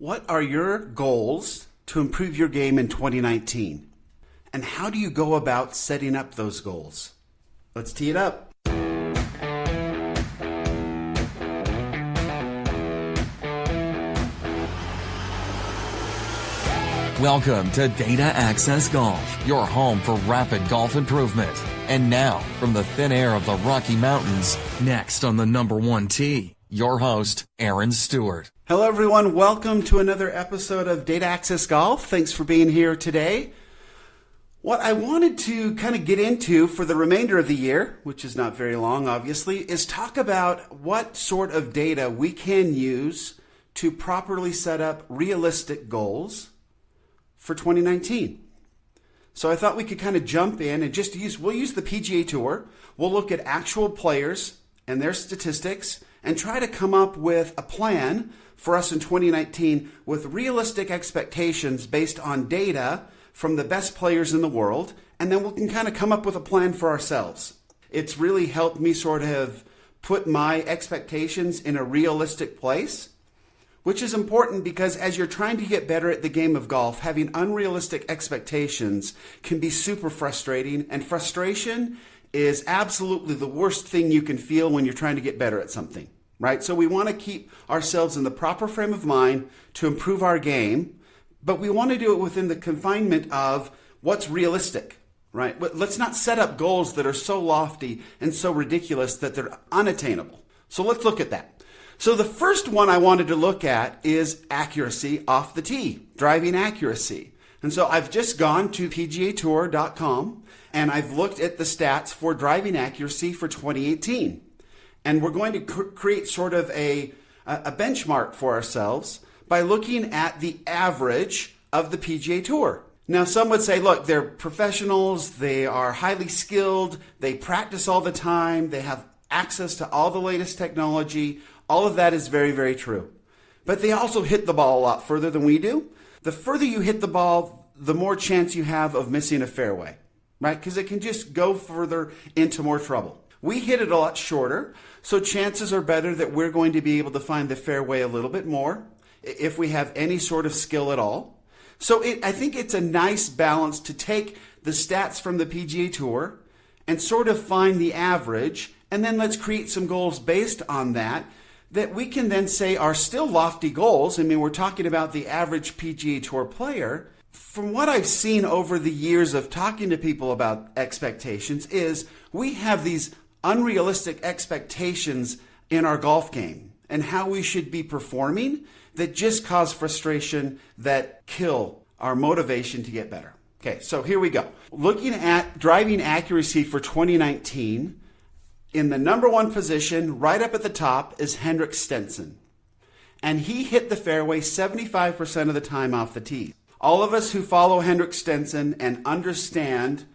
What are your goals to improve your game in 2019? And how do you go about setting up those goals? Let's tee it up. Welcome to Data Access Golf, your home for rapid golf improvement. And now, from the thin air of the Rocky Mountains, next on the number one tee, your host, Aaron Stewart. Hello, everyone. Welcome to another episode of Data Access Golf. Thanks for being here today. What I wanted to kind of get into for the remainder of the year, which is not very long, obviously, is talk about what sort of data we can use to properly set up realistic goals for 2019. So I thought we could kind of jump in and we'll use the PGA Tour. We'll look at actual players and their statistics and try to come up with a plan for us in 2019 with realistic expectations based on data from the best players in the world, and then we can kind of come up with a plan for ourselves. It's really helped me sort of put my expectations in a realistic place, which is important because as you're trying to get better at the game of golf, having unrealistic expectations can be super frustrating, and frustration is absolutely the worst thing you can feel when you're trying to get better at something, right? So we want to keep ourselves in the proper frame of mind to improve our game, but we want to do it within the confinement of what's realistic, right? Let's not set up goals that are so lofty and so ridiculous that they're unattainable. So let's look at that. So the first one I wanted to look at is accuracy off the tee, driving accuracy. And so I've just gone to PGAtour.com and I've looked at the stats for driving accuracy for 2018. And we're going to create sort of a benchmark for ourselves by looking at the average of the PGA Tour. Now, some would say, look, they're professionals, they are highly skilled, they practice all the time, they have access to all the latest technology. All of that is very, very true. But they also hit the ball a lot further than we do. The further you hit the ball, the more chance you have of missing a fairway, right? Because it can just go further into more trouble. We hit it a lot shorter, so chances are better that we're going to be able to find the fairway a little bit more if we have any sort of skill at all. So I think it's a nice balance to take the stats from the PGA Tour and sort of find the average, and then let's create some goals based on that we can then say are still lofty goals. I mean, we're talking about the average PGA Tour player. From what I've seen over the years of talking to people about expectations is we have these unrealistic expectations in our golf game and how we should be performing that just cause frustration, that kill our motivation to get better. Okay, so here we go. Looking at driving accuracy for 2019, in the number one position, right up at the top, is Henrik Stenson. And he hit the fairway 75% of the time off the tee. All of us who follow Henrik Stenson and understand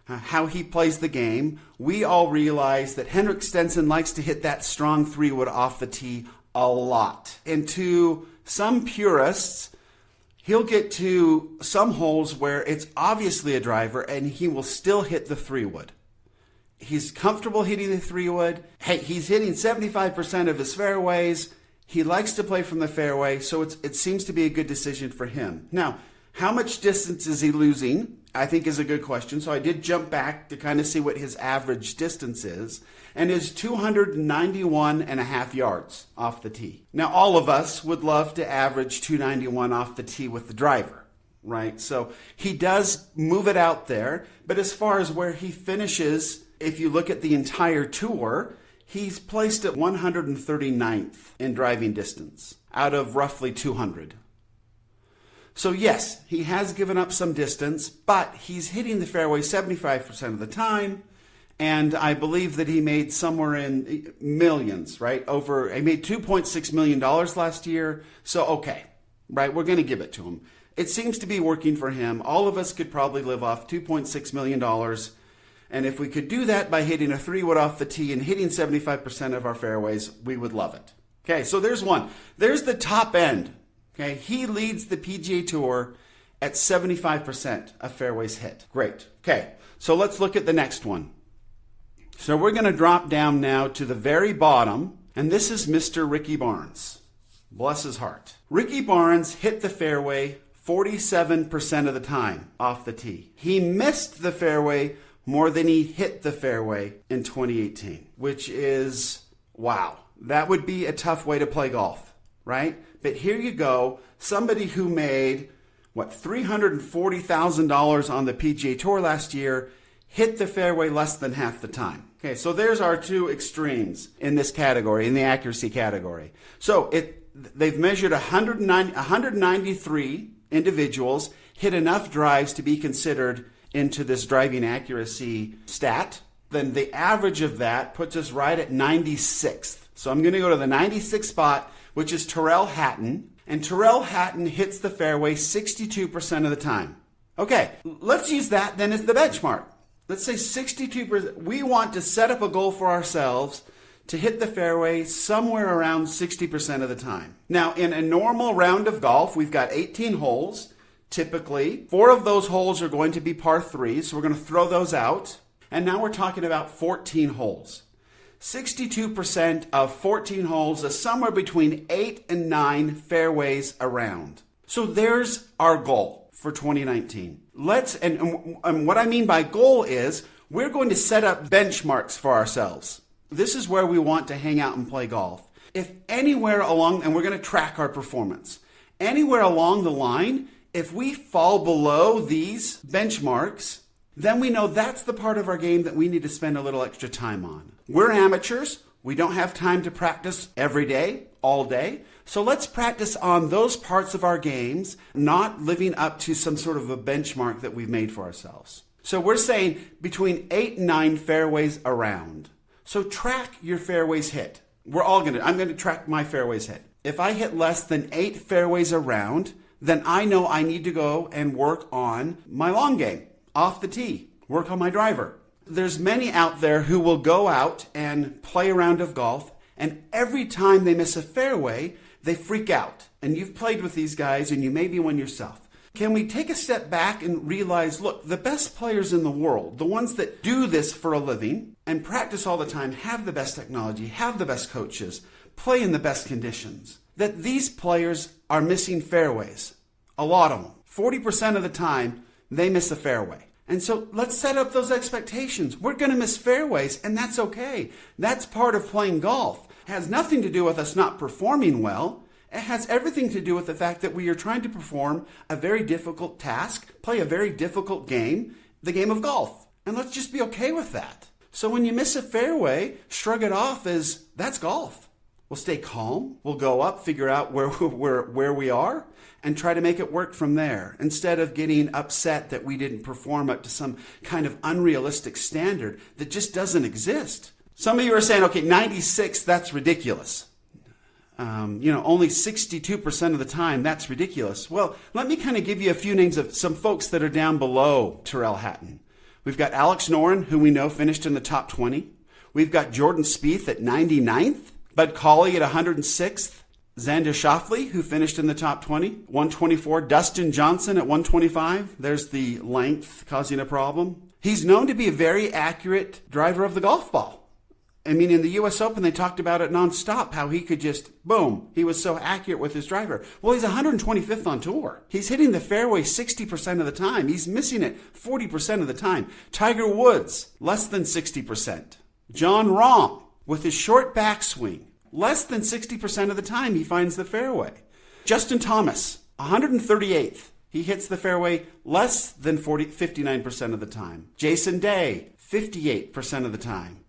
how he plays the game, we all realize that Henrik Stenson likes to hit that strong 3-wood off the tee a lot. And to some purists, he'll get to some holes where it's obviously a driver and he will still hit the 3-wood. He's comfortable hitting the 3-wood. Hey, he's hitting 75% of his fairways. He likes to play from the fairway, so it seems to be a good decision for him. Now, how much distance is he losing? I think is a good question. So I did jump back to kind of see what his average distance is, and is 291 and a half yards off the tee. Now, all of us would love to average 291 off the tee with the driver, right? So he does move it out there, but as far as where he finishes, if you look at the entire tour, he's placed at 139th in driving distance out of roughly 200. So yes, he has given up some distance, but he's hitting the fairway 75% of the time, and I believe that he made somewhere in millions, right? He made $2.6 million last year, so okay, right? We're going to give it to him. It seems to be working for him. All of us could probably live off $2.6 million, and if we could do that by hitting a 3-wood off the tee and hitting 75% of our fairways, we would love it. Okay, so there's one. There's the top end. Okay, he leads the PGA Tour at 75% of fairways hit. Great. Okay, so let's look at the next one. So we're going to drop down now to the very bottom, and this is Mr. Ricky Barnes. Bless his heart. Ricky Barnes hit the fairway 47% of the time off the tee. He missed the fairway more than he hit the fairway in 2018, which is, wow. That would be a tough way to play golf, right? But here you go, somebody who made, $340,000 on the PGA Tour last year, hit the fairway less than half the time. Okay, so there's our two extremes in this category, in the accuracy category. So they've measured 193 individuals hit enough drives to be considered into this driving accuracy stat. Then the average of that puts us right at 96th. So I'm going to go to the 96th spot, which is Tyrrell Hatton. And Tyrrell Hatton hits the fairway 62% of the time. Okay, let's use that then as the benchmark. Let's say 62%. We want to set up a goal for ourselves to hit the fairway somewhere around 60% of the time. Now, in a normal round of golf, we've got 18 holes. Typically, 4 of those holes are going to be par 3s, so we're going to throw those out. And now we're talking about 14 holes. 62% of 14 holes is somewhere between 8 and 9 fairways around. So there's our goal for 2019. And what I mean by goal is we're going to set up benchmarks for ourselves. This is where we want to hang out and play golf. If anywhere along, and we're going to track our performance, anywhere along the line, if we fall below these benchmarks, then we know that's the part of our game that we need to spend a little extra time on. We're amateurs. We don't have time to practice every day, all day. So let's practice on those parts of our games, not living up to some sort of a benchmark that we've made for ourselves. So we're saying between 8 and 9 fairways around. So track your fairways hit. I'm going to track my fairways hit. If I hit less than 8 fairways around, then I know I need to go and work on my long game, off the tee, work on my driver. There's many out there who will go out and play a round of golf, and every time they miss a fairway, they freak out. And you've played with these guys, and you may be one yourself. Can we take a step back and realize, look, the best players in the world, the ones that do this for a living and practice all the time, have the best technology, have the best coaches, play in the best conditions, that these players are missing fairways. A lot of them. 40% of the time, they miss a fairway. And so let's set up those expectations. We're going to miss fairways, and that's okay. That's part of playing golf. It has nothing to do with us not performing well. It has everything to do with the fact that we are trying to perform a very difficult task, play a very difficult game, the game of golf. And let's just be okay with that. So when you miss a fairway, shrug it off as that's golf. We'll stay calm. We'll go up, figure out where we are, and try to make it work from there, instead of getting upset that we didn't perform up to some kind of unrealistic standard that just doesn't exist. Some of you are saying, okay, 96, that's ridiculous. Only 62% of the time, that's ridiculous. Well, let me kind of give you a few names of some folks that are down below Tyrrell Hatton. We've got Alex Noren, who we know finished in the top 20. We've got Jordan Spieth at 99th. Bud Cauley at 106th. Xander Schauffele, who finished in the top 20, 124. Dustin Johnson at 125. There's the length causing a problem. He's known to be a very accurate driver of the golf ball. I mean, in the U.S. Open, they talked about it nonstop, how he could just, boom, he was so accurate with his driver. Well, he's 125th on tour. He's hitting the fairway 60% of the time. He's missing it 40% of the time. Tiger Woods, less than 60%. John Rahm, with his short backswing, less than 60% of the time he finds the fairway. Justin Thomas, 138th. He hits the fairway less than 59% of the time. Jason Day, 58% of the time.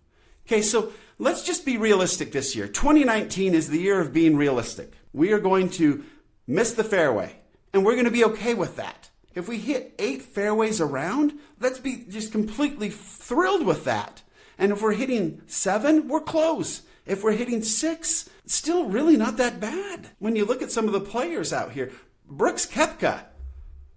Okay, so let's just be realistic this year. 2019 is the year of being realistic. We are going to miss the fairway, and we're going to be okay with that. If we hit 8 fairways around, let's be just completely thrilled with that. And if we're hitting 7, we're close. If we're hitting 6, still really not that bad. When you look at some of the players out here, Brooks Koepka,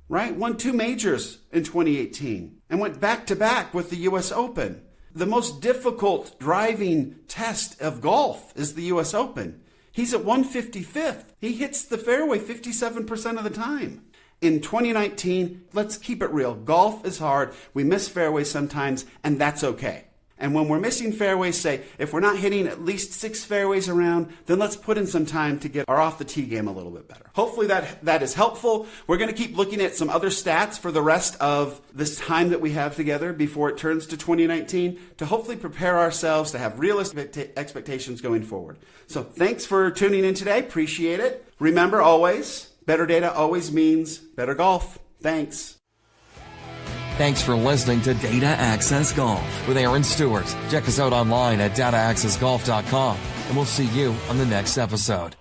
right, won 2 majors in 2018 and went back-to-back with the U.S. Open. The most difficult driving test of golf is the U.S. Open. He's at 155th. He hits the fairway 57% of the time. In 2019, let's keep it real. Golf is hard. We miss fairways sometimes, and that's okay. And when we're missing fairways, say, if we're not hitting at least 6 fairways around, then let's put in some time to get our off-the-tee game a little bit better. Hopefully that is helpful. We're going to keep looking at some other stats for the rest of this time that we have together before it turns to 2019 to hopefully prepare ourselves to have realistic expectations going forward. So thanks for tuning in today. Appreciate it. Remember always, better data always means better golf. Thanks. Thanks for listening to Data Access Golf with Aaron Stewart. Check us out online at dataaccessgolf.com, and we'll see you on the next episode.